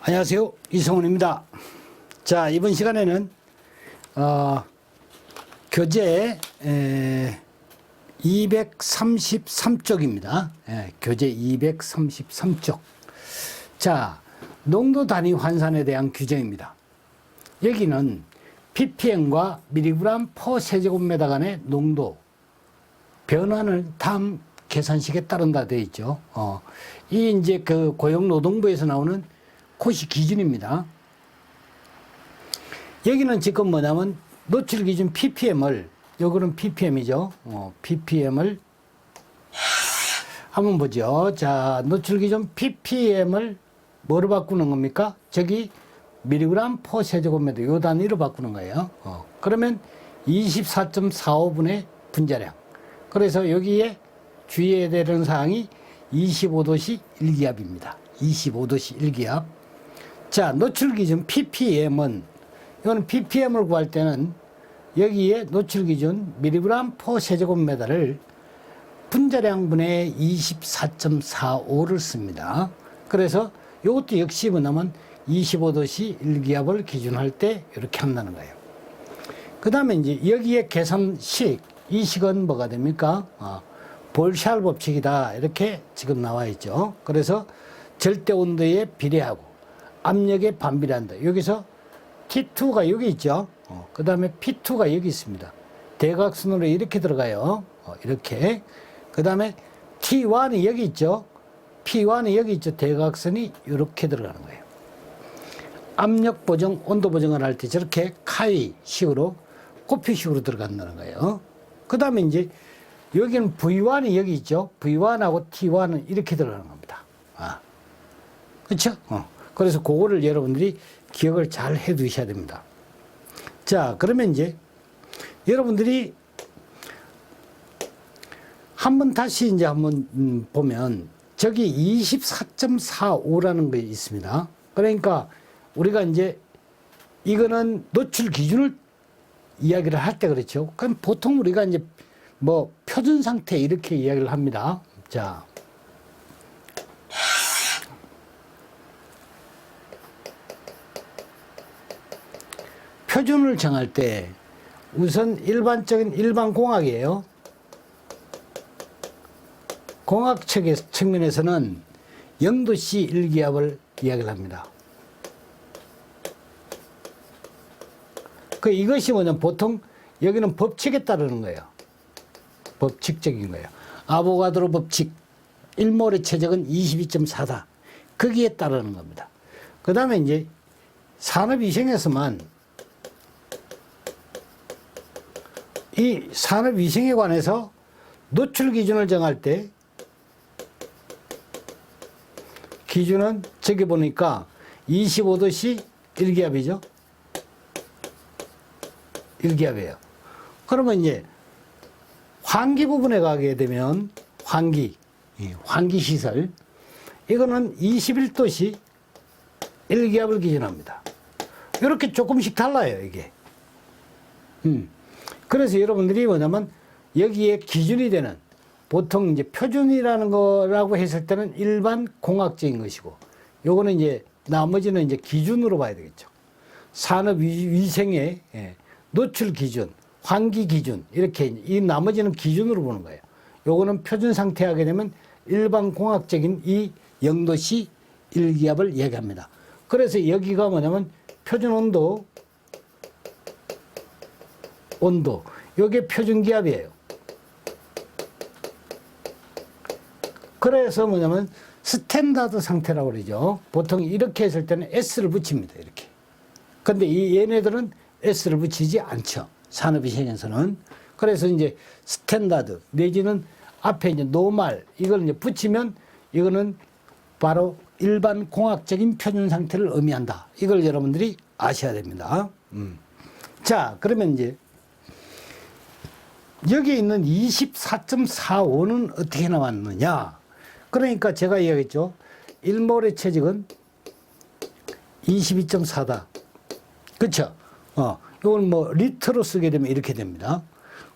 안녕하세요. 이성훈입니다. 자, 이번 시간에는 교재 233쪽입니다. 교재 233쪽. 자, 농도 단위 환산에 대한 규정입니다. 여기는 ppm과 mg per 세제곱미터 간의 농도 변화를 다음 계산식에 따른다 되어 있죠. 이 이제 그 고용노동부에서 나오는 코시 기준입니다. 여기는 지금 뭐냐면 노출 기준 ppm을, 요거는 ppm이죠. ppm을 한번 보죠. 자, 노출 기준 ppm을 뭐로 바꾸는 겁니까? 저기 mg per 세제곱미터 요 단위로 바꾸는 거예요. 그러면 24.45분의 분자량. 그래서 여기에 주의해야 되는 사항이 25도씨 1기압입니다. 25도씨 1기압. 자, 노출 기준 ppm은, 이거는 ppm을 구할 때는 여기에 노출 기준 mg per 세제곱미터를 분자량분의 24.45를 씁니다. 그래서 이것도 역시 뭐냐면 25도씨 1기압을 기준할 때 이렇게 한다는 거예요. 그 다음에 이제 여기에 계산식, 이 식은 뭐가 됩니까? 볼샬 법칙이다. 이렇게 지금 나와 있죠. 그래서 절대 온도에 비례하고 압력에 반비례한다. 여기서 T2가 여기 있죠. 그 다음에 P2가 여기 있습니다. 대각선으로 이렇게 들어가요. 이렇게. 그 다음에 T1이 여기 있죠. P1이 여기 있죠. 대각선이 이렇게 들어가는 거예요. 압력 보정, 온도 보정을 할 때 저렇게 카이 식으로, 꼬피식으로 들어간다는 거예요. 그 다음에 이제 여기는 V1이 여기 있죠. V1하고 T1은 이렇게 들어가는 겁니다. 그렇죠? 그래서 그거를 여러분들이 기억을 잘 해 두셔야 됩니다. 자, 그러면 이제 여러분들이 한번 다시 이제 한번 보면 저기 24.45라는 게 있습니다. 그러니까 우리가 이제 이거는 노출 기준을 이야기를 할 때 그렇죠. 그럼 보통 우리가 이제 뭐 표준 상태 이렇게 이야기를 합니다. 자. 표준을 정할 때 우선 일반적인 일반 공학이에요. 공학 측의 측면에서는 0도씨 1기압을 이야기를 합니다. 이것이 뭐냐면 보통 여기는 법칙에 따르는 거예요. 법칙적인 거예요. 아보가드로 법칙, 1몰의 최적은 22.4다. 거기에 따르는 겁니다. 그 다음에 이제 산업위생에서만 이 산업위생에 관해서 노출 기준을 정할 때 기준은 저기 보니까 25도씨 1기압이죠. 1기압이에요. 그러면 이제 환기 부분에 가게 되면 환기 시설, 이거는 21도씨 1기압을 기준합니다. 이렇게 조금씩 달라요, 이게. 그래서 여러분들이 뭐냐면 여기에 기준이 되는, 보통 이제 표준이라는 거라고 했을 때는 일반 공학적인 것이고, 요거는 이제 나머지는 이제 기준으로 봐야 되겠죠. 산업위생의 노출 기준, 환기 기준, 이렇게 이 나머지는 기준으로 보는 거예요. 요거는 표준 상태 하게 되면 일반 공학적인 이 0도씨 1기압을 얘기합니다. 그래서 여기가 뭐냐면 표준 온도, 요게 표준 기압이에요. 그래서 뭐냐면 스탠다드 상태라고 그러죠. 보통 이렇게 했을 때는 S를 붙입니다. 이렇게. 근데 이 얘네들은 S를 붙이지 않죠. 산업위생에서는. 그래서 이제 스탠다드 내지는 앞에 이제 노말 이걸 이제 붙이면 이거는 바로 일반 공학적인 표준 상태를 의미한다. 이걸 여러분들이 아셔야 됩니다. 자, 그러면 이제 여기 있는 24.45는 어떻게 나왔느냐? 그러니까 제가 이야기했죠. 1몰의 체적은 22.4다. 그쵸? 이건 뭐 리터로 쓰게 되면 이렇게 됩니다.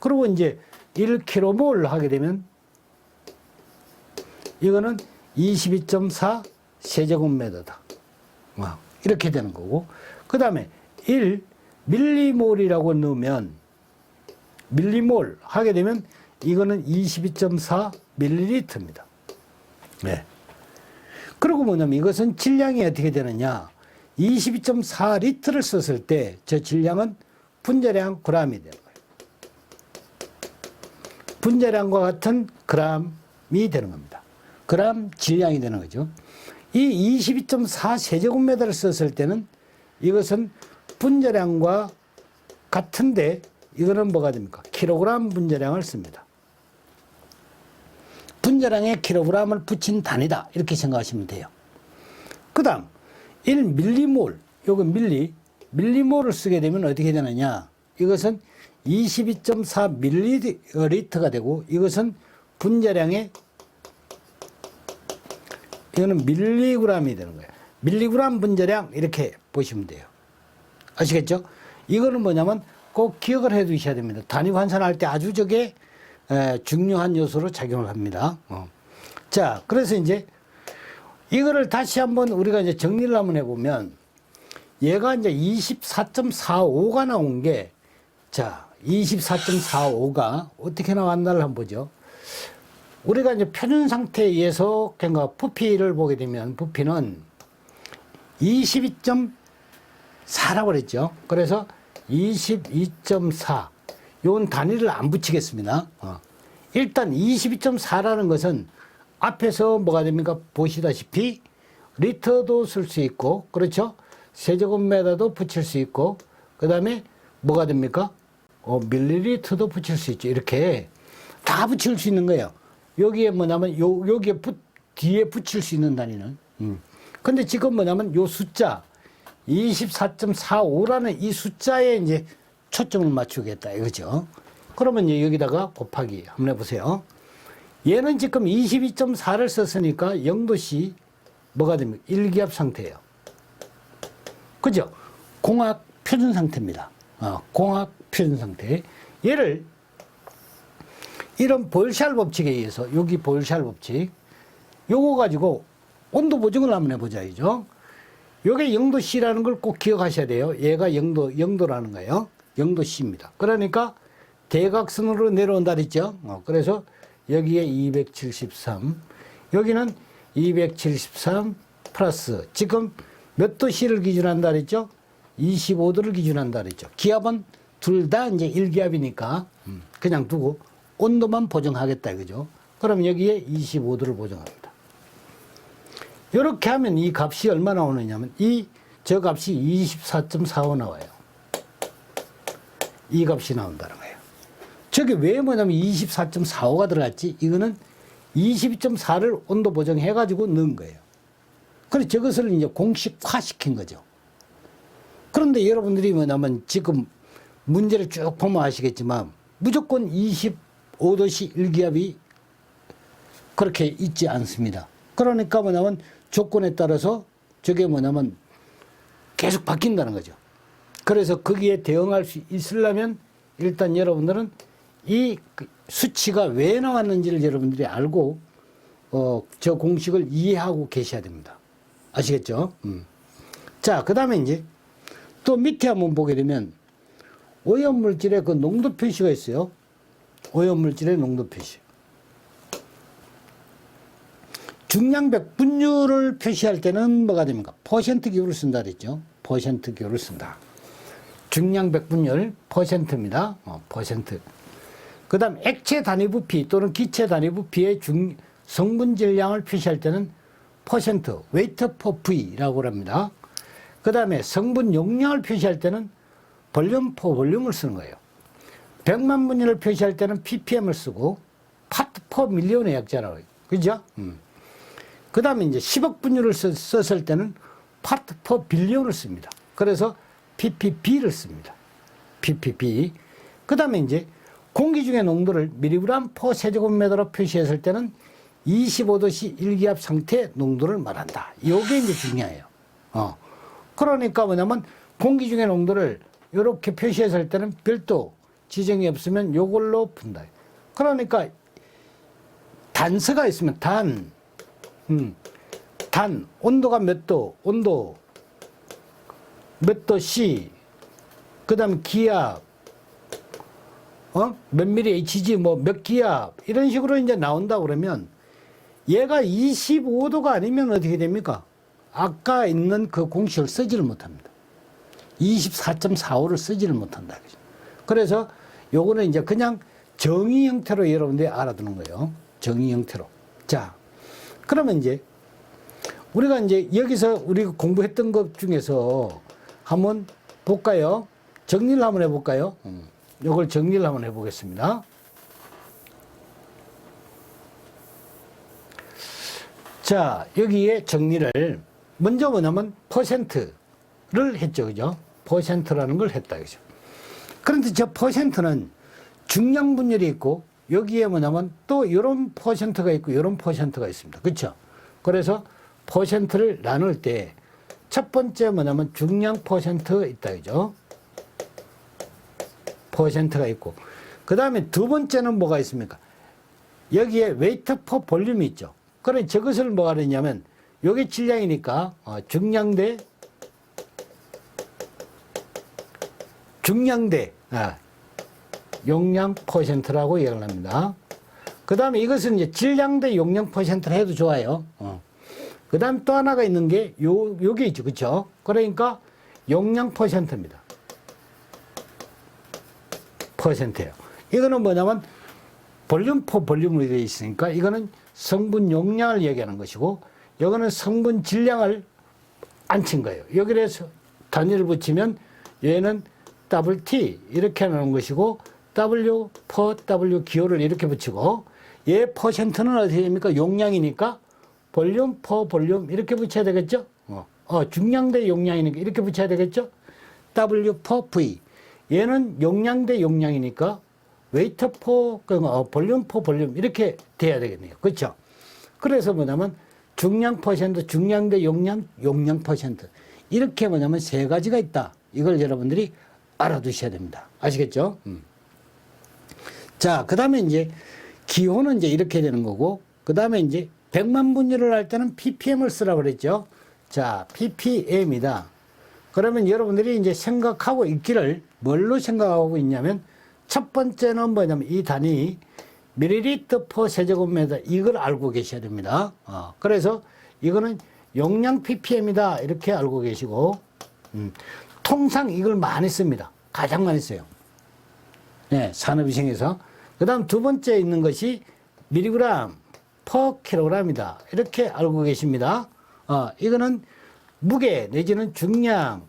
그리고 이제 1km몰 하게 되면 이거는 22.4 세제곱미터다. 이렇게 되는 거고, 그 다음에 1 밀리몰이라고 넣으면, 밀리몰 하게 되면 이거는 22.4 밀리리터입니다. 네. 그리고 뭐냐면 이것은 질량이 어떻게 되느냐. 22.4 리터를 썼을 때 저 질량은 분자량 g이 되는 거예요. 분자량과 같은 g이 되는 겁니다. 그램 질량이 되는 거죠. 이 22.4 세제곱미터를 썼을 때는 이것은 분자량과 같은데 이거는 뭐가 됩니까? 킬로그램 분자량을 씁니다. 분자량에 킬로그램을 붙인 단위다. 이렇게 생각하시면 돼요. 그 다음 1 밀리몰, 요거 밀리몰을 쓰게 되면 어떻게 되느냐. 이것은 22.4 밀리리터가 되고 이것은 분자량의 이거는 밀리그램이 되는 거예요. 밀리그램 분자량 이렇게 보시면 돼요. 아시겠죠? 이거는 뭐냐면 꼭 기억을 해 두셔야 됩니다. 단위 환산할 때 아주 저게 중요한 요소로 작용을 합니다. 자, 그래서 이제 이거를 다시 한번 우리가 이제 정리를 한번 해보면 얘가 이제 24.45가 나온 게, 자, 24.45가 어떻게 나왔나를 한번 보죠. 우리가 이제 표준 상태에 의해서 그러니까 부피를 보게 되면 부피는 22.4라고 그랬죠. 그래서 22.4 요건 단위를 안 붙이겠습니다. 일단 22.4라는 것은 앞에서 뭐가 됩니까? 보시다시피 리터도 쓸 수 있고, 그렇죠? 세제곱미터도 붙일 수 있고, 그 다음에 뭐가 됩니까? 밀리리터도 붙일 수 있죠. 이렇게 다 붙일 수 있는 거예요. 여기에 뭐냐면 여기에 뒤에 붙일 수 있는 단위는. 근데 지금 뭐냐면 요 숫자 24.45라는 이 숫자에 이제 초점을 맞추겠다 이거죠. 그러면 이제 여기다가 곱하기 한번 해보세요. 얘는 지금 22.4를 썼으니까 0도씨 뭐가 됩니까? 일기압 상태예요. 그죠? 공학 표준 상태입니다. 공학 표준 상태. 얘를 이런 볼샬 법칙에 의해서, 여기 볼샬 법칙, 요거 가지고 온도 보정을 한번 해보자, 이죠? 요게 0도씨라는 걸 꼭 기억하셔야 돼요. 얘가 0도라는 거예요. 0도씨입니다. 그러니까 대각선으로 내려온다 그랬죠? 그래서 여기에 273, 여기는 273 플러스, 지금 몇 도씨를 기준한다 그랬죠? 25도를 기준한다 그랬죠. 기압은 둘 다 이제 1기압이니까 그냥 두고 온도만 보정하겠다 이거죠. 그럼 여기에 25도를 보정합니다. 이렇게 하면 이 값이 얼마 나오느냐면 저 값이 24.45 나와요. 이 값이 나온다는 거예요. 저게 왜 뭐냐면 24.45가 들어갔지? 이거는 22.4를 온도 보정해 가지고 넣은 거예요. 그래서 저것을 이제 공식화 시킨 거죠. 그런데 여러분들이 뭐냐면 지금 문제를 쭉 보면 아시겠지만 무조건 25도씨 일기압이 그렇게 있지 않습니다. 그러니까 뭐냐면 조건에 따라서 저게 뭐냐면 계속 바뀐다는 거죠. 그래서 거기에 대응할 수 있으려면 일단 여러분들은 이 수치가 왜 나왔는지를 여러분들이 알고 저 공식을 이해하고 계셔야 됩니다. 아시겠죠? 자, 그 다음에 이제 또 밑에 한번 보게 되면 오염물질의 그 농도 표시가 있어요. 오염물질의 농도 표시. 중량백 분율을 표시할 때는 뭐가 됩니까? 퍼센트 기호를 쓴다 그랬죠. 퍼센트 기호를 쓴다. 중량백 분율 퍼센트입니다. 퍼센트. 그 다음 액체 단위 부피 또는 기체 단위 부피의 성분 질량을 표시할 때는 퍼센트, 웨이트 퍼 V라고 합니다. 그 다음에 성분 용량을 표시할 때는 볼륨 퍼 볼륨을 쓰는 거예요. 100만 분율을 표시할 때는 ppm을 쓰고 파트 퍼 밀리언의 약자라고 해요. 그죠? 그 다음에 이제 10억 분율을 썼을 때는 파트 퍼 빌리언을 씁니다. 그래서 ppb를 씁니다. ppb. 그 다음에 이제 공기 중의 농도를 미리그램 퍼 세제곱미터로 표시했을 때는 25도씨 일기압 상태 농도를 말한다. 이게 이제 중요해요. 그러니까 뭐냐면 공기 중의 농도를 이렇게 표시했을 때는 별도 지정이 없으면 이걸로 푼다. 그러니까 단서가 있으면 단, 온도가 몇 도, 온도 몇 도 C, 그 다음 기압, 몇 미리 HG, 뭐 몇 기압, 이런 식으로 이제 나온다 그러면 얘가 25도가 아니면 어떻게 됩니까? 아까 있는 그 공식을 쓰지를 못합니다. 24.45를 쓰지를 못한다. 그래서 요거는 이제 그냥 정의 형태로 여러분들이 알아두는 거예요. 정의 형태로. 자, 그러면 이제 우리가 이제 여기서 우리가 공부했던 것 중에서 한번 볼까요? 정리를 한번 해볼까요? 요걸 정리를 한번 해보겠습니다. 자, 여기에 정리를 먼저 뭐냐면 퍼센트를 했죠. 그죠? 퍼센트라는 걸 했다. 그죠? 그런데 저 퍼센트는 중량 분열이 있고 여기에 뭐냐면 또 이런 퍼센트가 있고 이런 퍼센트가 있습니다. 그렇죠? 그래서 퍼센트를 나눌 때 첫 번째 뭐냐면 중량 퍼센트 있다. 그죠? 퍼센트가 있고 그 다음에 두 번째는 뭐가 있습니까? 여기에 웨이트 퍼 볼륨이 있죠. 그래 저것을 뭐가 되냐면 요게 질량이니까 중량 대 용량 퍼센트라고 얘기를 합니다. 그 다음에 이것은 이제 질량 대 용량 퍼센트를 해도 좋아요. 그 다음 또 하나가 있는 게 요게 있죠. 그쵸? 그러니까 용량 퍼센트입니다. 퍼센트예요. 이거는 뭐냐면 볼륨 퍼 볼륨으로 되어 있으니까 이거는 성분 용량을 얘기하는 것이고 이거는 성분 질량을 앉힌 거예요. 여기에서 단위를 붙이면 얘는 WT 이렇게 하는 것이고 W per W 기호를 이렇게 붙이고 얘 퍼센트는 어떻게 됩니까? 용량이니까 볼륨 per 볼륨 이렇게 붙여야 되겠죠? 중량 대 용량이니까 이렇게 붙여야 되겠죠? W per V 얘는 용량 대 용량이니까 웨이트 per 볼륨 per 볼륨 이렇게 돼야 되겠네요. 그렇죠? 그래서 뭐냐면 중량 퍼센트, 중량 대 용량, 용량 퍼센트 이렇게 뭐냐면 세 가지가 있다. 이걸 여러분들이 알아두셔야 됩니다. 아시겠죠? 자, 그 다음에 이제 기호는 이제 이렇게 되는 거고, 그 다음에 이제 100만 분율을 할 때는 ppm을 쓰라고 그랬죠. 자, ppm이다. 그러면 여러분들이 이제 생각하고 있기를 뭘로 생각하고 있냐면 첫 번째는 뭐냐면 이 단위 밀리리터 퍼 세제곱미터 이걸 알고 계셔야 됩니다. 그래서 이거는 용량 ppm이다 이렇게 알고 계시고 통상 이걸 많이 씁니다. 가장 많이 써요. 네, 산업위생에서. 그 다음 두 번째 있는 것이 밀리그램 퍼 킬로그램이다. 이렇게 알고 계십니다. 이거는 무게 내지는 중량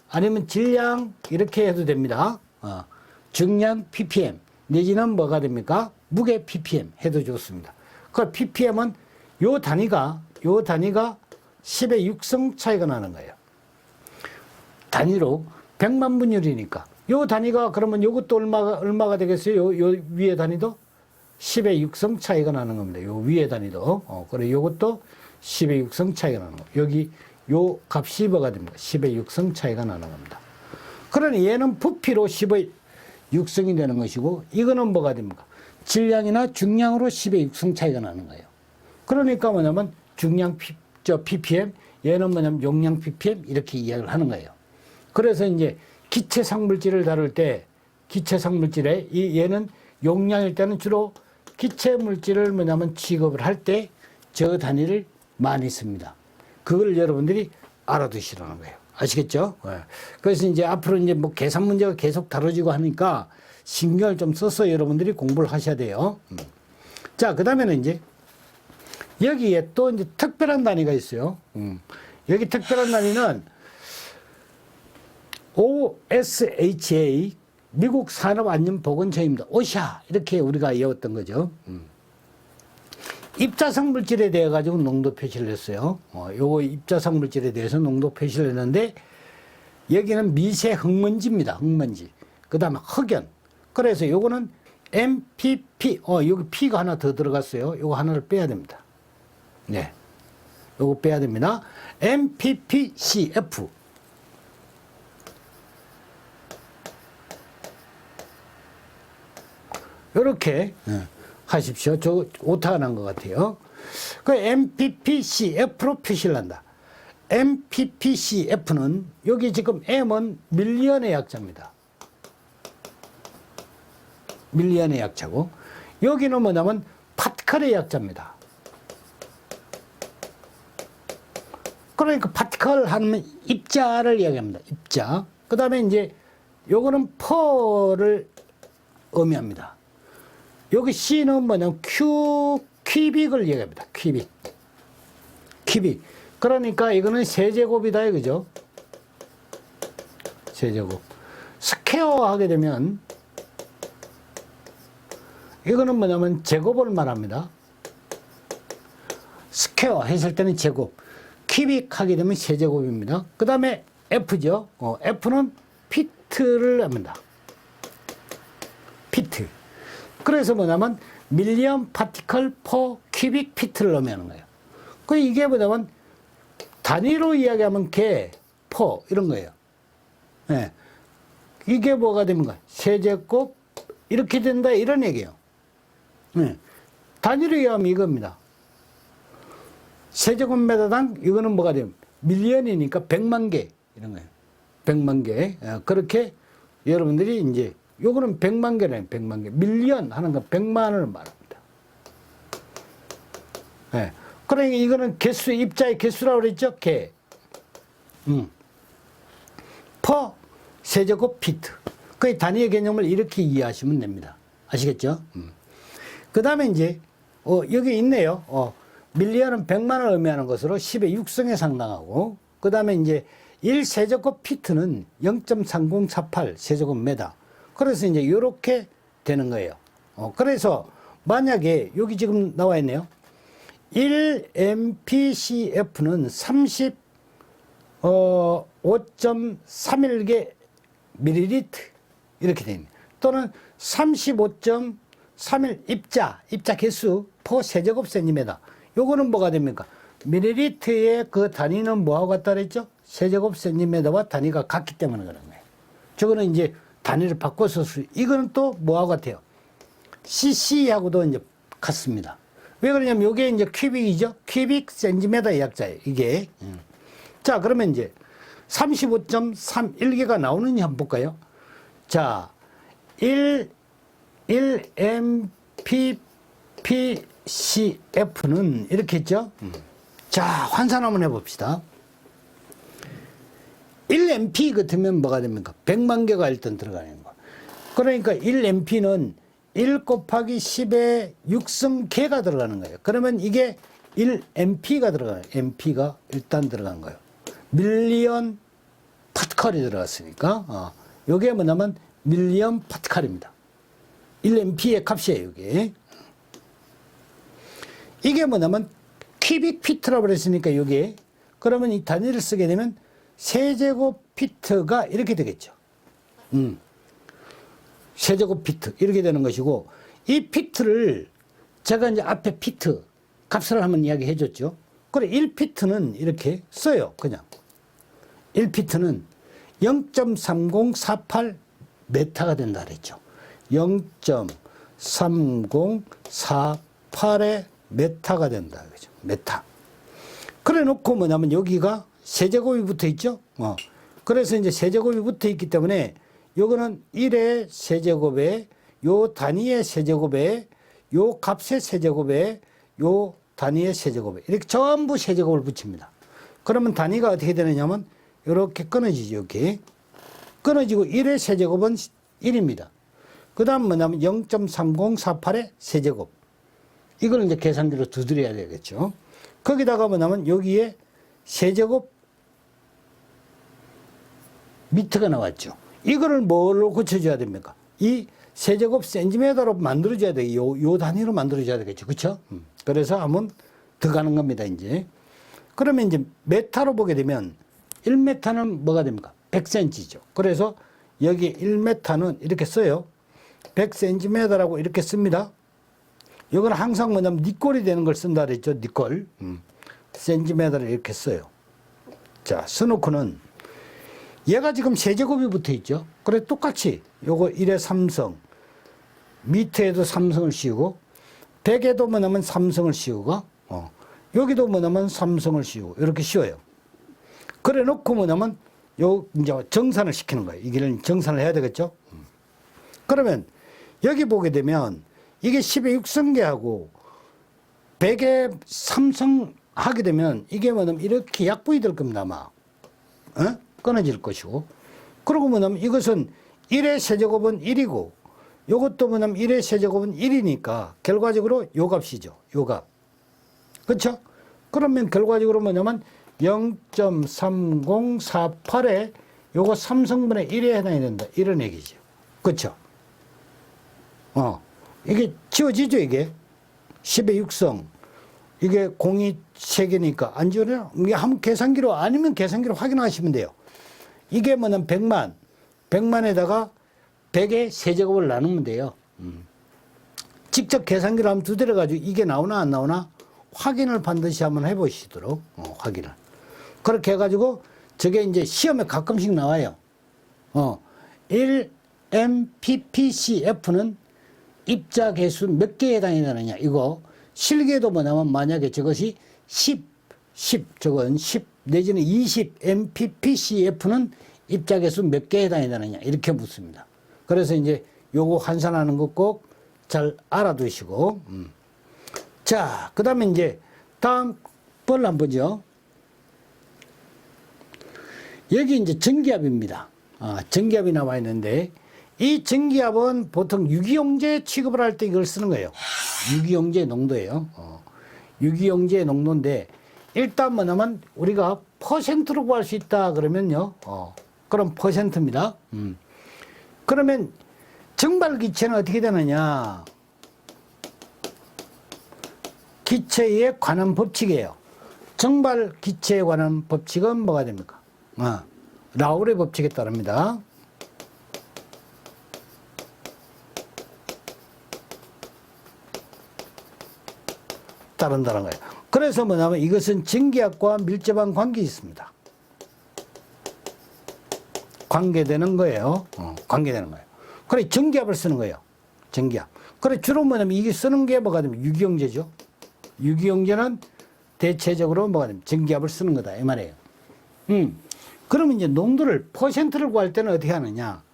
아니면 질량 이렇게 해도 됩니다. 중량 ppm 내지는 뭐가 됩니까? 무게 ppm 해도 좋습니다. 그 ppm은 요 단위가 10의 6성 차이가 나는 거예요. 단위로 100만 분율이니까 요 단위가 그러면 요것도 얼마가 되겠어요? 요 위에 단위도 10의 6성 차이가 나는 겁니다. 요 위에 단위도. 그래 요것도 10의 6성 차이가 나는 거예요. 여기 요 값이 뭐가 됩니까? 10의 6성 차이가 나는 겁니다. 그러니 얘는 부피로 10의 6성이 되는 것이고 이거는 뭐가 됩니까? 질량이나 중량으로 10의 6성 차이가 나는 거예요. 그러니까 뭐냐면 중량 ppm 얘는 뭐냐면 용량 ppm 이렇게 이야기를 하는 거예요. 그래서 이제 기체 상물질을 다룰 때 기체 상물질에 얘는 용량일 때는 주로 기체 물질을 뭐냐면 취급을 할 때 저 단위를 많이 씁니다. 그걸 여러분들이 알아두시라는 거예요. 아시겠죠? 네. 그래서 이제 앞으로 이제 뭐 계산 문제가 계속 다뤄지고 하니까 신경을 좀 써서 여러분들이 공부를 하셔야 돼요. 자, 그 다음에는 이제 여기에 또 이제 특별한 단위가 있어요. 여기 특별한 단위는 OSHA 미국 산업안전보건청입니다. 오샤 이렇게 우리가 외웠던 거죠. 입자성 물질에 대해 가지고 농도 표시를 했어요. 요거 입자성 물질에 대해서 농도 표시를 했는데 여기는 미세 흙먼지입니다. 흙먼지. 그 다음에 흑연. 그래서 요거는 MPP. 여기 P가 하나 더 들어갔어요. 요거 하나를 빼야 됩니다. 네. 요거 빼야 됩니다. MPPCF. 요렇게 하십시오. 저 오타가 난 것 같아요. 그 MPPCF로 표시를 한다. MPPCF는 여기 지금 M은 밀리언의 약자입니다. 밀리언의 약자고 여기는 뭐냐면 파티클의 약자입니다. 그러니까 파티클 하면 입자를 이야기합니다. 입자. 그 다음에 이제 요거는 퍼를 의미합니다. 여기 C는 뭐냐면 큐빅을 이야기합니다. 큐빅. 그러니까 이거는 세제곱이다 이거죠. 세제곱. 스퀘어 하게 되면 이거는 뭐냐면 제곱을 말합니다. 스퀘어 했을 때는 제곱. 큐빅 하게 되면 세제곱입니다. 그 다음에 F죠. F는 피트를 합니다. 피트. 그래서 뭐냐면 밀리언 파티클 퍼 큐빅 피트를 의미하는 거예요. 그 이게 뭐냐면 단위로 이야기하면 개, 퍼 이런 거예요. 네. 이게 뭐가 됩니까? 세제곱 이렇게 된다 이런 얘기예요. 네. 단위로 이야기하면 이겁니다. 세제곱미터당 이거는 뭐가 돼요? 밀리언이니까 100만 개 이런 거예요. 100만 개. 그렇게 여러분들이 이제 요거는 100만 개네. 100만 개. 밀리언 하는 건 100만을 말합니다. 네. 그러니까 이거는 개수, 입자의 개수라고 그랬죠? 개. 퍼 세제곱 피트. 그 단위의 개념을 이렇게 이해하시면 됩니다. 아시겠죠? 그 다음에 이제, 여기 있네요. 밀리언은 100만을 의미하는 것으로 10의 6승에 상당하고, 그 다음에 이제 1세제곱 피트는 0.3048 세제곱미터. 그래서 이제 이렇게 되는 거예요. 그래서 만약에 여기 지금 나와 있네요. 1MPCF는 35.31개 밀리리터 이렇게 됩니다. 또는 35.31 입자 개수 퍼 세제곱 센티미터. 요거는 뭐가 됩니까? 밀리리터의 그 단위는 뭐하고 같다 그랬죠? 세제곱 센티미터와 단위가 같기 때문에 그런 거예요. 저거는 이제 단위를 바꿔서 이거는 또 뭐하고 같아요? cc하고도 이제 같습니다. 왜 그러냐면 이게 이제 큐빅이죠. 큐빅 센티미터의 약자예요. 이게. 자, 그러면 이제 35.31개가 나오는지 한번 볼까요? 자, 1MPPCF는 이렇게 했죠. 자, 환산 한번 해봅시다. 1MP 같으면 뭐가 됩니까? 100만 개가 일단 들어가는 거. 그러니까 1MP는 1 곱하기 10의 6승 개가 들어가는 거예요. 그러면 이게 1MP가 들어가요. MP가 일단 들어간 거예요. 밀리언 파티클이 들어갔으니까, 요게 뭐냐면 밀리언 파티클입니다. 1MP의 값이에요, 이게. 이게 뭐냐면 큐빅 피트라고 그랬으니까 요게. 그러면 이 단위를 쓰게 되면 세제곱 피트가 이렇게 되겠죠. 세제곱 피트 이렇게 되는 것이고, 이 피트를 제가 이제 앞에 피트 값을 한번 이야기해 줬죠. 그래 1피트는 이렇게 써요. 그냥 1피트는 0.3048 메타가 된다 그랬죠. 0.3048의 메타가 된다 그죠. 메타. 그래 놓고 뭐냐면 여기가 세제곱이 붙어 있죠. 그래서 이제 세제곱이 붙어 있기 때문에 요거는 1의 세제곱에 요 단위의 세제곱에 요 값의 세제곱에 요 단위의 세제곱에 이렇게 전부 세제곱을 붙입니다. 그러면 단위가 어떻게 되느냐면 이렇게 끊어지죠. 이렇게 끊어지고 1의 세제곱은 1입니다. 그 다음 뭐냐면 0.3048의 세제곱. 이걸 이제 계산대로 두드려야 되겠죠. 거기다가 뭐냐면 여기에 세제곱 미터가 나왔죠. 이거를 뭘로 고쳐줘야 됩니까? 이 세제곱 센티미터로 만들어줘야 돼요. 요 단위로 만들어줘야 되겠죠. 그쵸? 그래서 한번 더 가는 겁니다, 이제. 그러면 이제 메타로 보게 되면 1메타는 뭐가 됩니까? 100cm죠. 그래서 여기 1메타는 이렇게 써요. 100cm라고 이렇게 씁니다. 이건 항상 뭐냐면 니꼴이 되는 걸 쓴다 그랬죠. 니꼴. 센티미터를 이렇게 써요. 자, 써놓고는 얘가 지금 세제곱이 붙어 있죠. 그래 똑같이 요거 1의 3승, 미터에도 3승을 씌우고 100에도 뭐냐면 3승을 씌우고 여기도 뭐냐면 3승을 씌우고 이렇게 씌워요. 그래 놓고 뭐냐면 요 이제 정산을 시키는 거예요. 이게 정산을 해야 되겠죠. 그러면 여기 보게 되면 이게 10의 6성계하고 100의 3성 하게 되면 이게 뭐냐면 이렇게 약분이 될 겁니다. 아마 끊어질 것이고, 그리고 뭐냐면 이것은 1의 세제곱은 1이고 요것도 뭐냐면 1의 세제곱은 1이니까 결과적으로 요 값이죠. 요 값. 그렇죠? 그러면 결과적으로 뭐냐면 0.3048에 요거 3성분의 1에 해당이 된다. 이런 얘기죠. 그렇죠? 이게 지워지죠, 이게. 10의 6성. 이게 공이 3개니까 안 지워져요? 이게 한번 계산기로, 아니면 계산기로 확인하시면 돼요. 이게 뭐냐면 100만. 100만에다가 100의 세제곱을 나누면 돼요. 직접 계산기로 한번 두드려가지고 이게 나오나 안 나오나 확인을 반드시 한번 해보시도록, 확인을. 그렇게 해가지고 저게 이제 시험에 가끔씩 나와요. 1MPPCF는 입자 개수 몇 개에 해당이 되느냐. 이거 실계도 뭐냐면 만약에 저것이 10, 저건 10 내지는 20 MPPCF는 입자 개수 몇 개에 해당이 되느냐. 이렇게 묻습니다. 그래서 이제 요거 환산하는 거 꼭 잘 알아두시고. 자, 그 다음에 이제 다음 걸 한번 보죠. 여기 이제 전기압입니다. 전기압이 나와 있는데, 이 전기압은 보통 유기용제 취급을 할 때 이걸 쓰는 거예요. 유기용제 농도예요. 유기용제 농도인데, 일단 뭐냐면 우리가 퍼센트로 구할 수 있다 그러면요. 그럼 퍼센트입니다. 그러면 정발 기체는 어떻게 되느냐? 기체에 관한 법칙이에요. 정발 기체에 관한 법칙은 뭐가 됩니까? 라울의 법칙에 따릅니다. 따른다는 거예요. 그래서 뭐냐면 이것은 전기압과 밀접한 관계가 있습니다. 관계되는 거예요. 관계되는 거예요. 그래, 전기압을 쓰는 거예요. 전기압. 그래, 주로 뭐냐면 이게 쓰는 게 뭐가 되면 유기용제죠. 유기용제는 대체적으로 뭐가 되면 전기압을 쓰는 거다. 이 말이에요. 그러면 이제 농도를, 퍼센트를 구할 때는 어떻게 하느냐.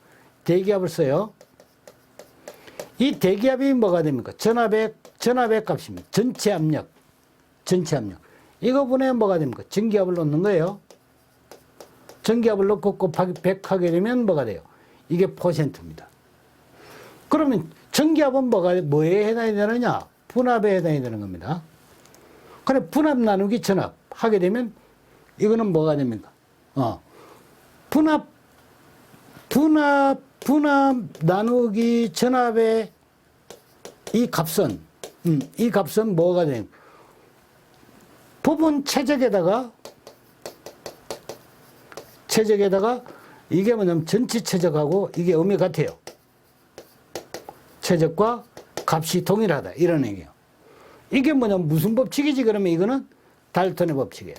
대기압을 써요. 이 대기압이 뭐가 됩니까? 전압의 값입니다. 전체 압력. 이거 분에 뭐가 됩니까? 전기압을 넣는 거예요. 전기압을 넣고 곱하기 100 하게 되면 뭐가 돼요? 이게 퍼센트입니다. 그러면 전기압은 뭐에 해당이 되느냐? 분압에 해당이 되는 겁니다. 그래, 분압 나누기 전압 하게 되면 이거는 뭐가 됩니까? 분압 나누기 전압의 이 값은 뭐가 됩니까? 부분 최적에다가 이게 뭐냐면 전체 최적하고 이게 음이 같아요. 최적과 값이 동일하다. 이런 얘기예요. 이게 뭐냐면 무슨 법칙이지? 그러면 이거는 달턴의 법칙이에요.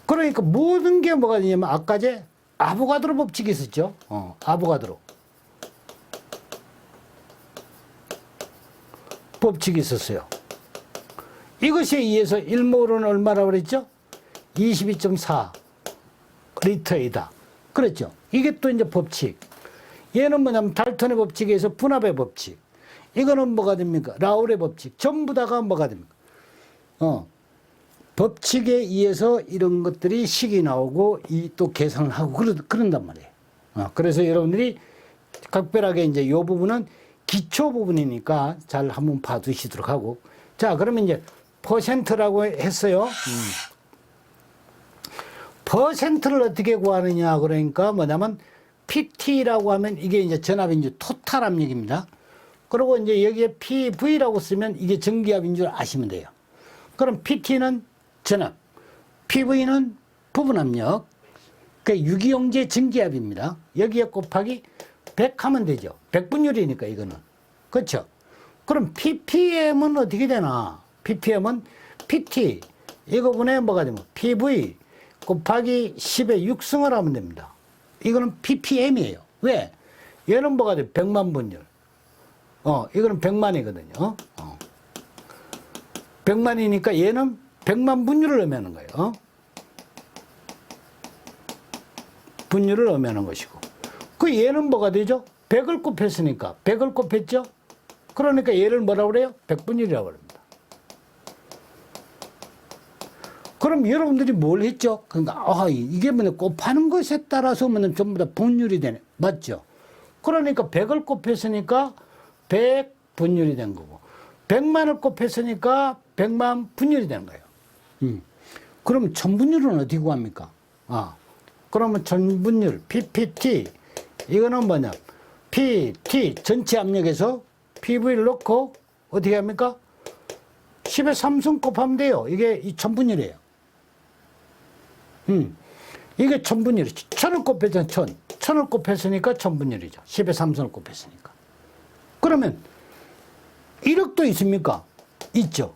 그러니까 모든 게 뭐가 되냐면 아까 제 아보가드로 법칙이 있었죠. 아보가드로 법칙이 있었어요. 이것에 의해서 1몰은 얼마라고 그랬죠? 22.4 리터이다. 그랬죠. 이게 또 이제 법칙. 얘는 뭐냐면 달턴의 법칙에 의해서 분압의 법칙. 이거는 뭐가 됩니까? 라울의 법칙. 전부 다가 뭐가 됩니까? 법칙에 의해서 이런 것들이 식이 나오고 또 계산을 하고 그런단 말이에요. 그래서 여러분들이 각별하게 이제 이 부분은 기초 부분이니까 잘 한번 봐두시도록 하고. 자, 그러면 이제 퍼센트라고 했어요. 퍼센트를 어떻게 구하느냐 그러니까 뭐냐면 PT라고 하면 이게 이제 전압인 줄 토탈 압력입니다. 그리고 이제 여기에 PV라고 쓰면 이게 전기압인 줄 아시면 돼요. 그럼 PT는 전압, PV는 부분 압력, 그 유기용제 전기압입니다. 여기에 곱하기 100 하면 되죠. 100분율이니까 이거는. 그렇죠? 그럼 ppm은 어떻게 되나? ppm은 pt 이거분에 뭐가 되면 pv 곱하기 10의 6승을 하면 됩니다. 이거는 ppm이에요. 왜? 얘는 뭐가 돼? 100만 분율. 이거는 100만이거든요. 100만이니까 얘는 100만 분율을 의미하는 거예요. 분율을 의미하는 것이고. 그 얘는 뭐가 되죠? 100을 곱했으니까. 100을 곱했죠? 그러니까 얘를 뭐라고 그래요? 100분율이라고 합니다. 그럼 여러분들이 뭘 했죠? 그러니까, 이게 뭐냐, 곱하는 것에 따라서 뭐냐, 전부 다 분율이 되네. 맞죠? 그러니까 100을 곱했으니까 100분율이 된 거고, 100만을 곱했으니까 100만 분율이 되는 거예요. 그럼 천분율은 어떻게 구합니까? 그러면 천분율, PPT, 이거는 뭐냐, PT, 전체 압력에서 PV를 넣고, 어떻게 합니까? 10의 3승 곱하면 돼요. 이게 이 천분율이에요. 이게 천분율이죠. 천을 곱했잖아, 천. 천을 곱했으니까 천분율이죠. 10의 3승을 곱했으니까. 그러면 1억도 있습니까? 있죠.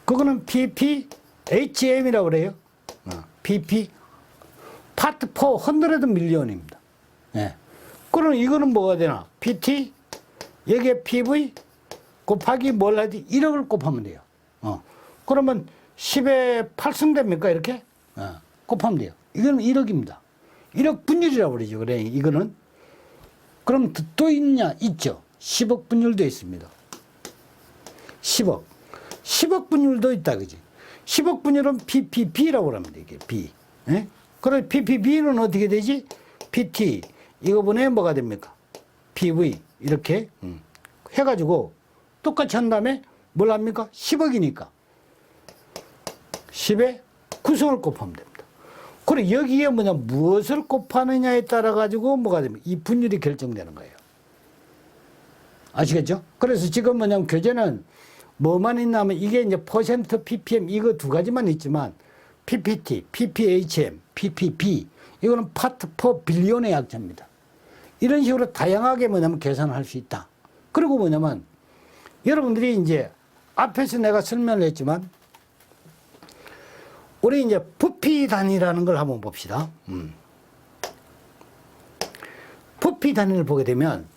그거는 ppHM이라고 그래요. pp 파트 퍼 100 밀리언입니다. 예. 그럼 이거는 뭐가 되나? pt 여기에 pv 곱하기 뭘 하지? 1억을 곱하면 돼요. 그러면 10의 8승 됩니까? 이렇게? 곱하면 돼요. 이거는 1억입니다. 1억 분율이라고 그러죠. 그래, 이거는. 그럼 또 있냐? 있죠. 10억 분율도 있습니다. 10억. 10억 분율도 있다, 그지? 10억 분율은 PPB라고 합니다, 이게 B. 예? 그럼 PPB는 어떻게 되지? PT. 이거 분에 뭐가 됩니까? PV. 이렇게 해가지고 똑같이 한 다음에 뭘 합니까? 10억이니까. 10에 9승을 곱하면 됩니다. 그럼 여기에 뭐냐, 무엇을 곱하느냐에 따라 가지고 뭐가 됩니까? 이 분율이 결정되는 거예요. 아시겠죠? 그래서 지금 뭐냐면 교재는 뭐만 있냐면 이게 이제 퍼센트 ppm 이거 두 가지만 있지만 ppt, pphm, ppb 이거는 파트 퍼 빌리언의 약자입니다. 이런 식으로 다양하게 뭐냐면 계산할 수 있다. 그리고 뭐냐면 여러분들이 이제 앞에서 내가 설명을 했지만 우리 이제 부피 단위라는 걸 한번 봅시다. 부피 단위를 보게 되면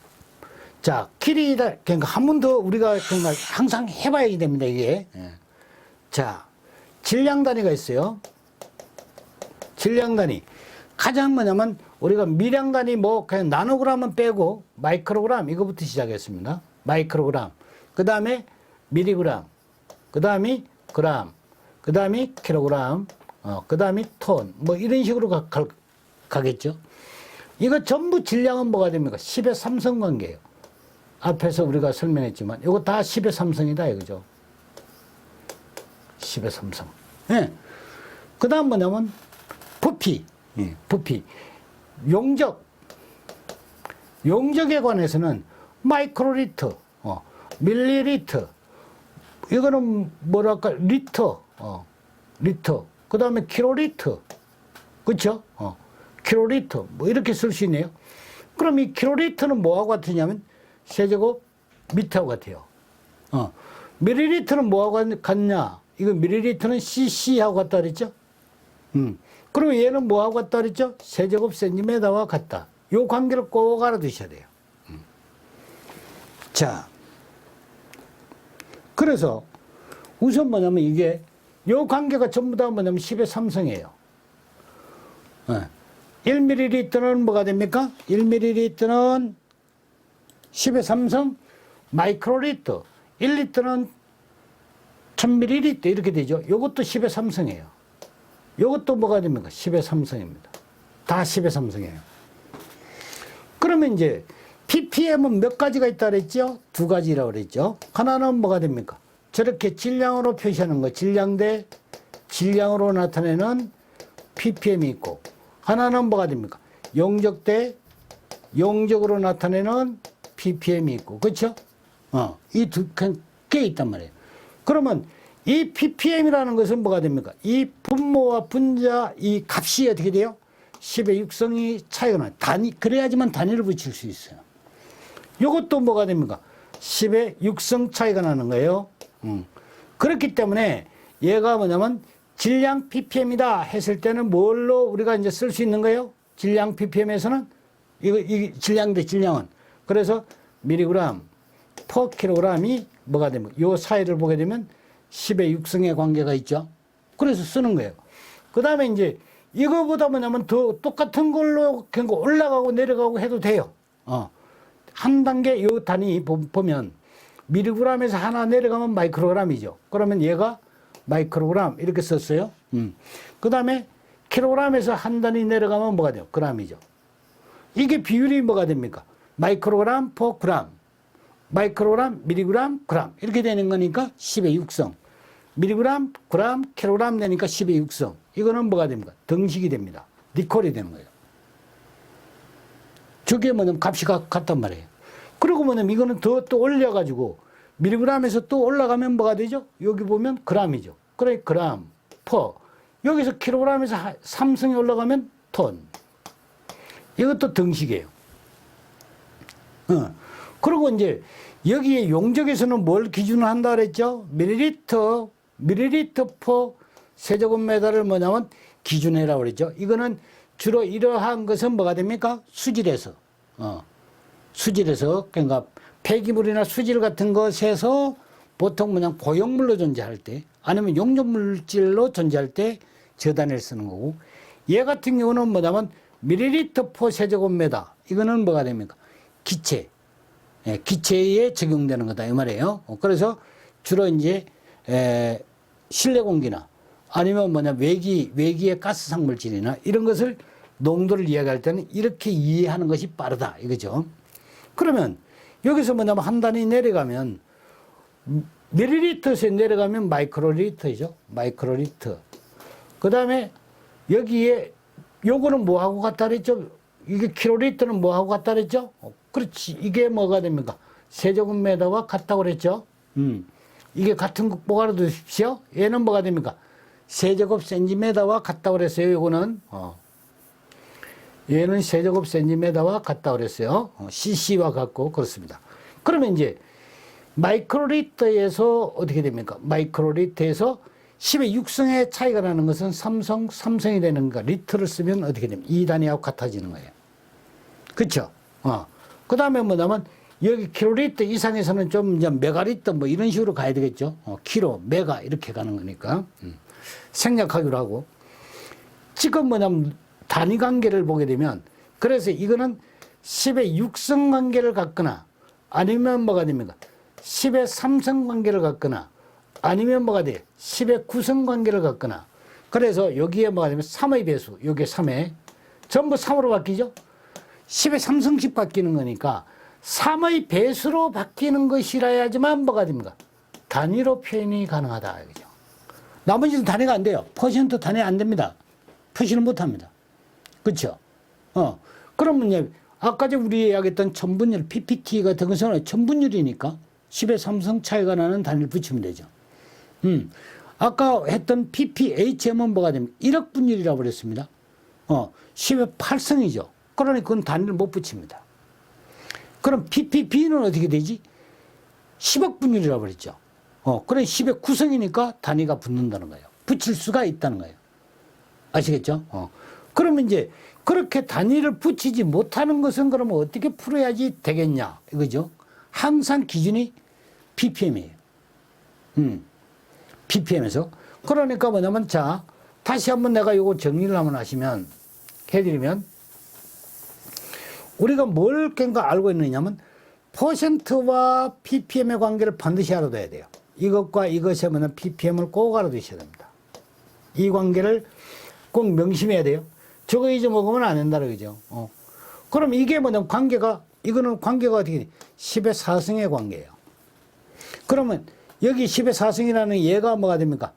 자, 길이다. 그러니까 한 번 더 우리가 그러니까 항상 해봐야 됩니다, 이게. 예. 자, 질량 단위가 있어요. 질량 단위. 가장 뭐냐면 우리가 미량 단위 뭐 그냥 나노그램은 빼고 마이크로그램 이거부터 시작했습니다. 마이크로그램. 그 다음에 미리그램. 그 다음에 그램. 그 다음에 킬로그램. 그 다음에 톤. 뭐 이런 식으로 가겠죠. 이거 전부 질량은 뭐가 됩니까? 10의 3성 관계예요. 앞에서 우리가 설명했지만 이거 다 10의 3성이다 이거죠. 10의 3성. 예. 그 다음 뭐냐면 부피. 예. 부피. 용적. 용적에 관해서는 마이크로리터, 밀리리터. 이거는 뭐랄까 리터. 리터. 그 다음에 킬로리터. 그렇죠? 킬로리터. 뭐 이렇게 쓸 수 있네요. 그럼 이 킬로리터는 뭐하고 같으냐면 세제곱 미터하고 같아요. 밀리리터는 뭐하고 같냐? 이거 밀리리터는 cc하고 같다 그랬죠? 그럼 얘는 뭐하고 같다 그랬죠? 세제곱 센티미터와 같다. 요 관계를 꼭 알아두셔야 돼요. 자, 그래서 우선 뭐냐면 이게 요 관계가 전부 다 뭐냐면 10의 3성이에요. 1ml는 뭐가 됩니까? 1ml는 10의 3성 마이크로리터, 1리터는 1000ml 이렇게 되죠. 요것도 10의 3성이에요. 요것도 뭐가 됩니까? 10의 3성입니다. 다 10의 3성이에요. 그러면 이제 ppm은 몇 가지가 있다 그랬죠? 두 가지라고 그랬죠. 하나는 뭐가 됩니까? 저렇게 질량으로 표시하는 거, 질량 대 질량으로 나타내는 ppm이 있고, 하나는 뭐가 됩니까? 용적 대 용적으로 나타내는 ppm이 있고, 그렇죠? 이 두 개 있단 말이에요. 그러면 이 ppm이라는 것은 뭐가 됩니까? 이 분모와 분자 이 값이 어떻게 돼요? 10의 6성이 차이가 나요. 그래야지만 단위를 붙일 수 있어요. 이것도 뭐가 됩니까? 10의 6성 차이가 나는 거예요. 그렇기 때문에 얘가 뭐냐면 질량 ppm이다 했을 때는 뭘로 우리가 이제 쓸 수 있는 거예요? 질량 ppm에서는 이 질량 대 질량은. 그래서 미리그램 퍼 킬로그램이 뭐가 됩니까? 요 사이를 보게 되면 10의 6승의 관계가 있죠. 그래서 쓰는 거예요. 그 다음에 이제 이거보다 뭐냐면 더 똑같은 걸로 그냥 올라가고 내려가고 해도 돼요. 한 단계 요 단위 보면 미리그램에서 하나 내려가면 마이크로그램이죠. 그러면 얘가 마이크로그램 이렇게 썼어요. 그 다음에 킬로그램에서 한 단위 내려가면 뭐가 돼요? 그램이죠. 이게 비율이 뭐가 됩니까? 마이크로그램 퍼 그램, 마이크로그램, 미리그램, 그램 이렇게 되는 거니까 10의 6성. 미리그램, 그램, 킬로그램 되니까 10의 6성. 이거는 뭐가 됩니까? 등식이 됩니다. 니콜이 되는 거예요. 저게 뭐냐면 값이 같단 말이에요. 그리고 뭐냐면 이거는 더 또 올려가지고 미리그램에서 또 올라가면 뭐가 되죠? 여기 보면 그램이죠. 그래 그램, 퍼. 여기서 킬로그램에서 3성이 올라가면 톤. 이것도 등식이에요. 그리고 이제 여기에 용적에서는 뭘 기준으로 한다 그랬죠? 밀리리터 퍼 세제곱미터를 뭐냐면 기준해라고 그랬죠. 이거는 주로 이러한 것은 뭐가 됩니까? 수질에서. 수질에서, 그러니까 폐기물이나 수질 같은 것에서 보통 그냥 고용물로 존재할 때 아니면 용접물질로 존재할 때 저 단위를 쓰는 거고, 얘 같은 경우는 뭐냐면 밀리리터 퍼 세제곱미터. 이거는 뭐가 됩니까? 기체. 예, 기체에 적용되는 거다 이 말이에요. 그래서 주로 이제 실내 공기나 아니면 뭐냐 외기의 가스 상물질이나 이런 것을 농도를 이야기할 때는 이렇게 이해하는 것이 빠르다 이거죠. 그러면 여기서 뭐냐면 한 단위 내려가면 밀리리터에서 내려가면 마이크로리터죠. 마이크로리터. 그 다음에 여기에 요거는 뭐하고 같다 그랬죠? 이게 킬로리터는 뭐하고 같다 그랬죠? 그렇지. 이게 뭐가 됩니까? 세제곱미터와 같다고 그랬죠? 이게 같은 국보 알아두십시오. 얘는 뭐가 됩니까? 세제곱 센티미터와 같다고 그랬어요. 요거는. 얘는 세제곱 센티미터와 같다고 그랬어요. cc와 같고 그렇습니다. 그러면 이제 마이크로리터에서 어떻게 됩니까? 마이크로리터에서 10의 6성의 차이가 나는 것은 3성이 되는 거. 리터를 쓰면 어떻게 됩니까? 2단위하고 같아지는 거예요. 그렇죠? 그 다음에 뭐냐면 여기 킬로리터 이상에서는 좀 이제 메가리터 뭐 이런 식으로 가야 되겠죠. 킬로, 메가 이렇게 가는 거니까. 생략하기로 하고. 지금 뭐냐면 단위 관계를 보게 되면 그래서 이거는 10의 6성 관계를 갖거나 아니면 뭐가 됩니까? 10의 3성 관계를 갖거나 아니면 뭐가 돼? 10의 9성 관계를 갖거나. 그래서 여기에 뭐가 되면 3의 배수, 여기에 3의 전부 3으로 바뀌죠. 10의 3성씩 바뀌는 거니까 3의 배수로 바뀌는 것이라야지만 뭐가 됩니까? 단위로 표현이 가능하다. 그죠? 나머지는 단위가 안 돼요. 퍼센트 단위 안 됩니다. 표시를 못 합니다. 그렇죠? 그러면 이제 아까 우리 이야기했던 천분율, PPT 같은 것은 천분율이니까 10의 3성 차이가 나는 단위를 붙이면 되죠. 아까 했던 PPHM은 뭐가 됩니까? 1억 분율이라고 그랬습니다. 10의 8성이죠. 그러니 그건 단위를 못 붙입니다. 그럼 PPB는 어떻게 되지? 10억 분율이라고 그랬죠. 그래 10의 9성이니까 단위가 붙는다는 거예요. 붙일 수가 있다는 거예요. 아시겠죠? 그러면 이제 그렇게 단위를 붙이지 못하는 것은 그러면 어떻게 풀어야지 되겠냐 이거죠. 항상 기준이 ppm이에요. ppm에서. 그러니까 뭐냐면 자 다시 한번 내가 이거 정리를 한번 하시면 해드리면 우리가 뭘 깬가 알고 있느냐면 퍼센트와 ppm의 관계를 반드시 알아둬야 돼요. 이것과 이것이 뭐냐면 ppm을 꼭 알아두셔야 됩니다. 이 관계를 꼭 명심해야 돼요. 저거 잊어먹으면 안 된다 그죠. 그럼 이게 뭐냐면 관계가 이거는 관계가 어떻게 돼? 10의 4승의 관계예요. 그러면 여기 10의 4승이라는 얘가 뭐가 됩니까?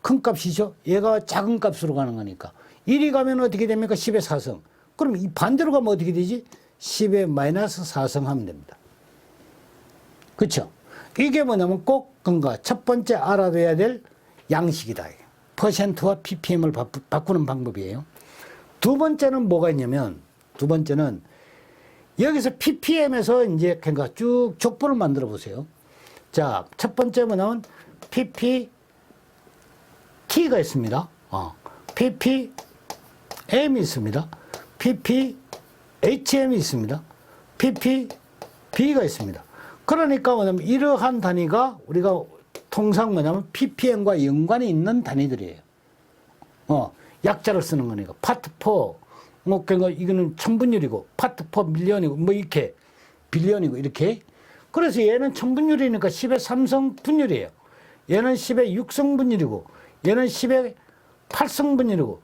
큰 값이죠. 얘가 작은 값으로 가는 거니까. 1이 가면 어떻게 됩니까? 10의 4승. 그럼 이 반대로 가면 어떻게 되지? 10의 마이너스 4승 하면 됩니다. 그렇죠? 이게 뭐냐면 꼭 그런가 첫 번째 알아둬야 될 양식이다. 퍼센트와 ppm을 바꾸는 방법이에요. 두 번째는 뭐가 있냐면 두 번째는 여기서 ppm에서 이제 그러니까 쭉 족보를 만들어 보세요. 자, 첫 번째 뭐냐면 ppt가 있습니다. ppm이 있습니다. ppHM이 있습니다. ppb가 있습니다. 그러니까 뭐냐면 이러한 단위가 우리가 통상 뭐냐면 ppm과 연관이 있는 단위들이에요. 약자를 쓰는 거니까. 파트 4, 뭐, 그러니까 이거는 천분율이고, 파트 4 밀리언이고, 뭐 이렇게, 빌리언이고, 이렇게. 그래서 얘는 천분율이니까 10의 3성 분율이에요. 얘는 10의 6성 분율이고, 얘는 10의 8성 분율이고,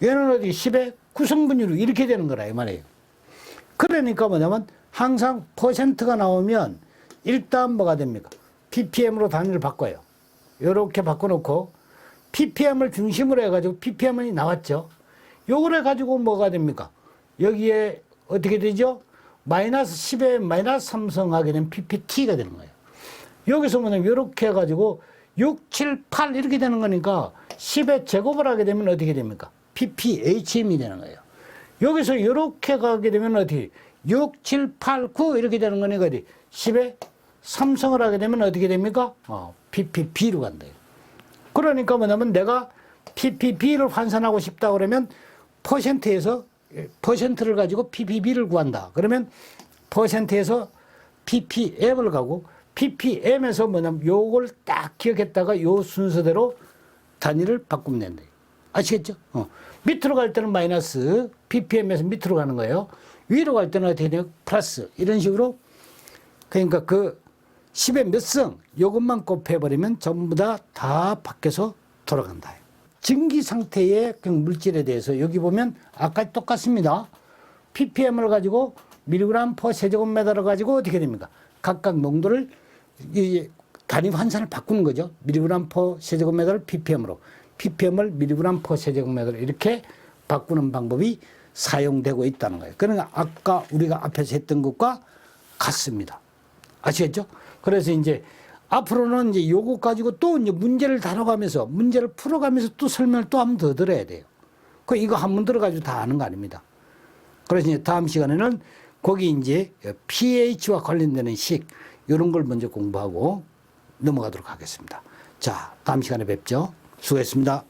얘는 어디 10의 9성 분율이고, 이렇게 되는 거라, 이 말이에요. 그러니까 뭐냐면, 항상 퍼센트가 나오면, 일단 뭐가 됩니까? ppm으로 단위를 바꿔요. 요렇게 바꿔놓고, ppm을 중심으로 해가지고, ppm이 나왔죠. 요걸 해가지고 뭐가 됩니까? 여기에 어떻게 되죠? 마이너스 10에 마이너스 3성 하게 되면 ppt가 되는 거예요. 여기서 뭐냐면 이렇게 해가지고 6, 7, 8 이렇게 되는 거니까 10의 제곱을 하게 되면 어떻게 됩니까? ppHm이 되는 거예요. 여기서 이렇게 가게 되면 어떻게 6, 7, 8, 9 이렇게 되는 거니까 어디 10의 3성을 하게 되면 어떻게 됩니까? ppb로 간대요. 그러니까 뭐냐면 내가 ppb를 환산하고 싶다 그러면 퍼센트에서 퍼센트를 가지고 ppb를 구한다. 그러면 퍼센트에서 ppm을 가고 ppm에서 뭐냐면 요걸 딱 기억했다가 요 순서대로 단위를 바꾸면 된다. 아시겠죠? 밑으로 갈 때는 마이너스, ppm에서 밑으로 가는 거예요. 위로 갈 때는 어떻게 돼요? 플러스. 이런 식으로. 그러니까 그 10의 몇 성, 요것만 곱해버리면 전부 다 밖에서 돌아간다. 증기 상태의 물질에 대해서 여기 보면 아까 똑같습니다. ppm을 가지고 밀리그램 퍼 세제곱미터를 가지고 어떻게 됩니까? 각각 농도를 단위 환산을 바꾸는 거죠. 밀리그램 퍼 세제곱미터를 ppm으로, ppm을 밀리그램 퍼 세제곱미터로 이렇게 바꾸는 방법이 사용되고 있다는 거예요. 그러니까 아까 우리가 앞에서 했던 것과 같습니다. 아시겠죠? 그래서 이제 앞으로는 이제 요거 가지고 또 이제 문제를 다뤄가면서 문제를 풀어가면서 또 설명을 또 한 번 더 들어야 돼요. 그 이거 한 번 들어가지고 다 아는 거 아닙니다. 그래서 이제 다음 시간에는 거기 이제 pH와 관련되는 식 이런 걸 먼저 공부하고 넘어가도록 하겠습니다. 자, 다음 시간에 뵙죠. 수고했습니다.